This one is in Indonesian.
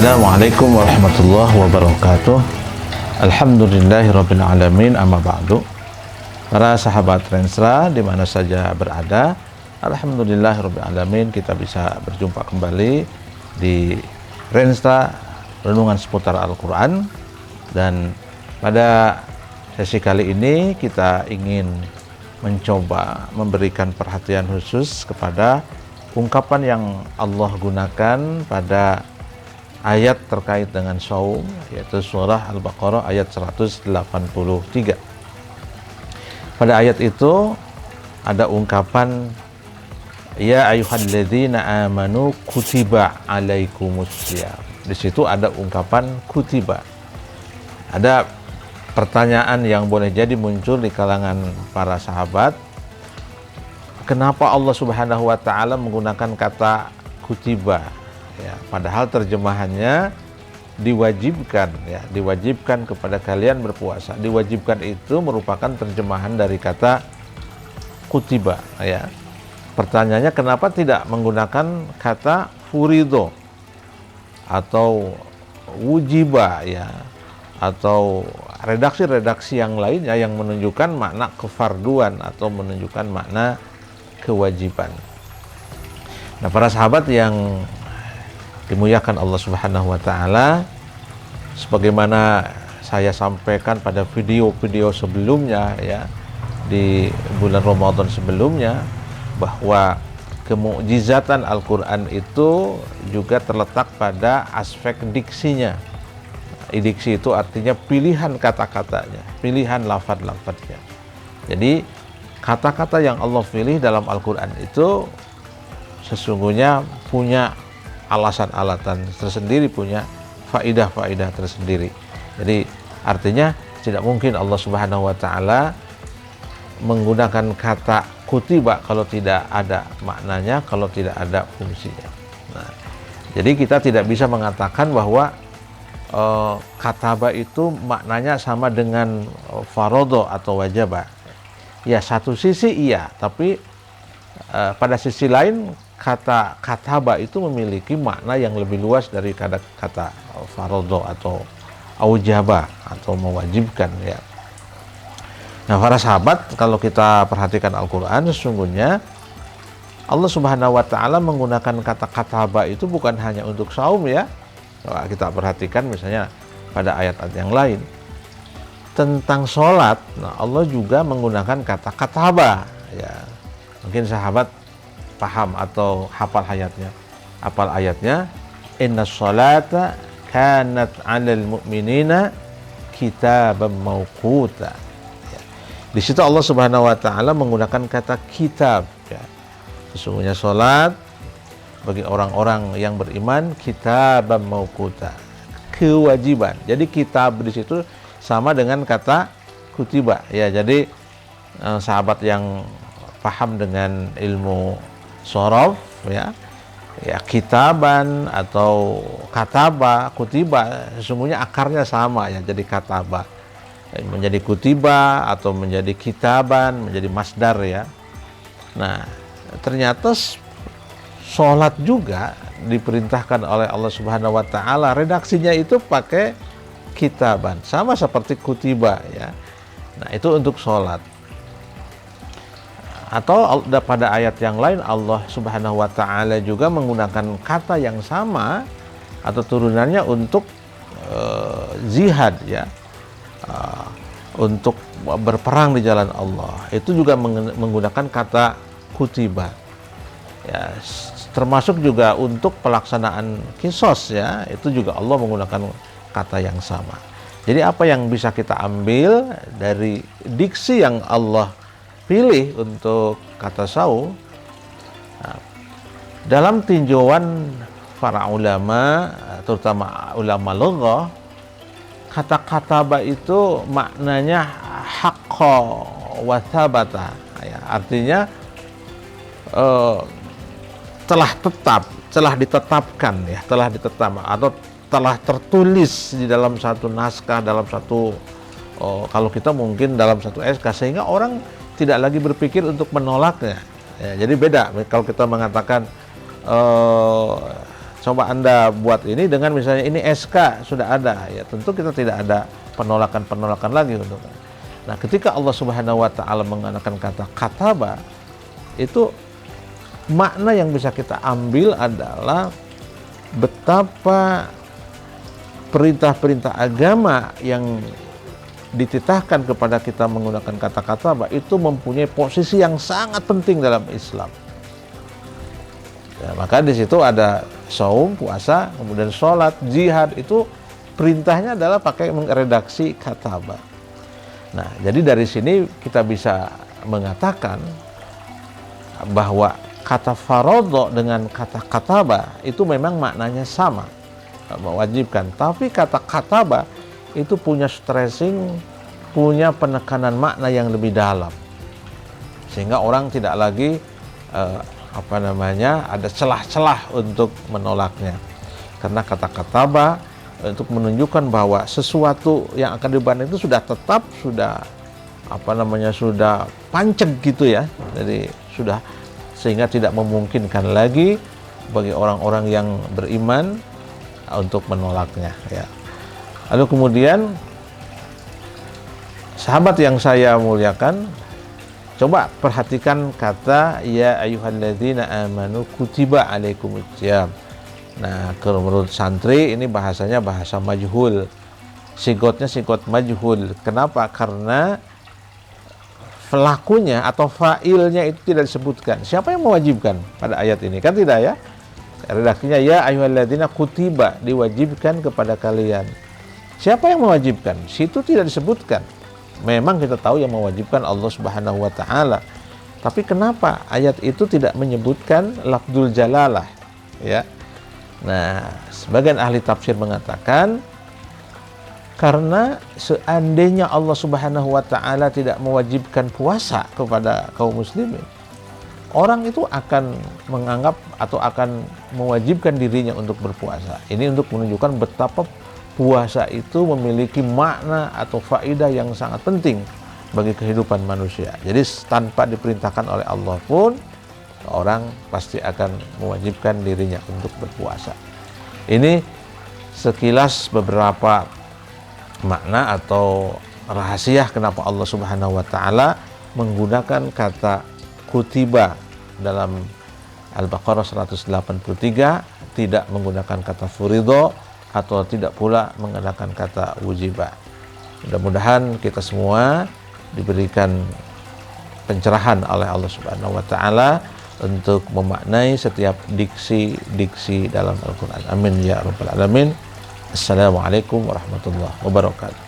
Assalamualaikum warahmatullahi wabarakatuh. Alhamdulillahirabbil alamin, amma ba'du. Para sahabat Renstra di mana saja berada, alhamdulillahirabbil alamin, kita bisa berjumpa kembali di Renstra renungan seputar Al-Qur'an. Dan pada sesi kali ini kita ingin mencoba memberikan perhatian khusus kepada ungkapan yang Allah gunakan pada ayat terkait dengan saum, yaitu surah Al-Baqarah ayat 183. Pada ayat itu ada ungkapan ya ayyuhalladzina amanu kutiba alaikumussyiyam. Di situ ada ungkapan kutiba. Ada pertanyaan yang boleh jadi muncul di kalangan para sahabat, kenapa Allah Subhanahu wa taala menggunakan kata kutiba? Ya, padahal terjemahannya diwajibkan, ya, diwajibkan kepada kalian berpuasa. Diwajibkan itu merupakan terjemahan dari kata kutiba, ya. Pertanyaannya, kenapa tidak menggunakan kata furido atau wujiba, ya, atau redaksi-redaksi yang lainnya yang menunjukkan makna kefarduan atau menunjukkan makna kewajiban. Nah, para sahabat yang dimuliakan Allah Subhanahu wa taala, sebagaimana saya sampaikan pada video-video sebelumnya, ya, di bulan Ramadan sebelumnya, bahwa kemukjizatan Al-Qur'an itu juga terletak pada aspek diksinya. Diksi itu artinya pilihan kata-katanya, pilihan lafaz-lafaznya. Jadi kata-kata yang Allah pilih dalam Al-Qur'an itu sesungguhnya punya alasan-alasan tersendiri, punya faidah-faidah tersendiri. Jadi artinya tidak mungkin Allah Subhanahu wa taala menggunakan kata kutiba kalau tidak ada maknanya, kalau tidak ada fungsinya. Nah, jadi kita tidak bisa mengatakan bahwa kataba itu maknanya sama dengan farodo atau wajaba. Ya, satu sisi iya, tapi pada sisi lain kata kataba itu memiliki makna yang lebih luas dari kata farodo atau aujaba atau mewajibkan, ya. Nah, para sahabat, kalau kita perhatikan Al-Quran, sesungguhnya Allah Subhanahu wa taala menggunakan kata kataba itu bukan hanya untuk saum, ya. Kalau kita perhatikan misalnya pada ayat-ayat yang lain tentang sholat, nah Allah juga menggunakan kata kataba, ya. Mungkin sahabat paham atau hafal ayatnya. Hafal ayatnya, inna sholata kanat 'alal mu'minina kitaban mauquta. Ya. Di situ Allah Subhanahu wa taala menggunakan kata kitab, ya. Sesungguhnya salat bagi orang-orang yang beriman kitaban mauquta, kewajiban. Jadi kitab di situ sama dengan kata kutiba, ya. Jadi sahabat yang paham dengan ilmu sorof, ya, kitaban atau kataba, kutiba, sesungguhnya akarnya sama, ya. Jadi kataba menjadi kutiba atau menjadi kitaban, menjadi masdar, ya. Nah, ternyata sholat juga diperintahkan oleh Allah Subhanahu wa taala, redaksinya itu pakai kitaban, sama seperti kutiba, ya. Nah, itu untuk sholat. Atau pada ayat yang lain Allah Subhanahu wa taala juga menggunakan kata yang sama atau turunannya untuk jihad, ya, untuk berperang di jalan Allah. Itu juga menggunakan kata kutiba, ya. Termasuk juga untuk pelaksanaan kisos, ya, itu juga Allah menggunakan kata yang sama. Jadi apa yang bisa kita ambil dari diksi yang Allah pilih untuk kata saum? Nah, dalam tinjauan para ulama, terutama ulama lughah, kata kataba itu maknanya haqqa wa thabata, ya, artinya telah ditetapkan, ya, telah ditetapkan atau telah tertulis di dalam satu naskah, dalam satu kalau kita mungkin dalam satu SK, sehingga orang tidak lagi berpikir untuk menolaknya, ya. Jadi beda kalau kita mengatakan coba Anda buat ini dengan misalnya ini SK sudah ada, ya tentu kita tidak ada penolakan lagi untuk. Nah, ketika Allah Subhanahu wa taala menggunakan kata kataba, itu makna yang bisa kita ambil adalah betapa perintah-perintah agama yang dititahkan kepada kita menggunakan kata kataba itu mempunyai posisi yang sangat penting dalam Islam. Ya, maka di situ ada saum, puasa, kemudian sholat, jihad, itu perintahnya adalah pakai redaksi kataba. Nah, jadi dari sini kita bisa mengatakan bahwa kata farodho dengan kata kataba itu memang maknanya sama, mewajibkan. Tapi kata kataba itu punya stressing, punya penekanan makna yang lebih dalam, sehingga orang tidak lagi ada celah-celah untuk menolaknya. Karena kata kataba untuk menunjukkan bahwa sesuatu yang akan dibangun itu sudah tetap, sudah sudah panceg gitu ya. Jadi sudah, sehingga tidak memungkinkan lagi bagi orang-orang yang beriman untuk menolaknya ya. Lalu kemudian sahabat yang saya muliakan, coba perhatikan kata ya ayyuhalladzina amanu kutiba alaikumusiyam. Nah, kalau menurut santri ini bahasanya bahasa majhul. Sigotnya sigot majhul. Kenapa? Karena pelakunya atau fa'ilnya itu tidak disebutkan. Siapa yang mewajibkan pada ayat ini? Kan tidak ya? Redaksinya ya ayyuhalladzina kutiba, diwajibkan kepada kalian. Siapa yang mewajibkan? Situ tidak disebutkan. Memang kita tahu yang mewajibkan Allah Subhanahu wa taala. Tapi kenapa ayat itu tidak menyebutkan lafdzul jalalah? Ya. Nah, sebagian ahli tafsir mengatakan karena seandainya Allah Subhanahu wa taala tidak mewajibkan puasa kepada kaum muslimin, orang itu akan menganggap atau akan mewajibkan dirinya untuk berpuasa. Ini untuk menunjukkan betapa puasa itu memiliki makna atau faedah yang sangat penting bagi kehidupan manusia. Jadi tanpa diperintahkan oleh Allah pun orang pasti akan mewajibkan dirinya untuk berpuasa. Ini sekilas beberapa makna atau rahasia kenapa Allah Subhanahu wa taala menggunakan kata kutiba dalam Al-Baqarah 183, tidak menggunakan kata furidho atau tidak pula menggunakan kata wujiba. Mudah-mudahan kita semua diberikan pencerahan oleh Allah Subhanahu wa taala untuk memaknai setiap diksi-diksi dalam Al-Quran. Amin ya rabbal alamin. Assalamualaikum warahmatullahi wabarakatuh.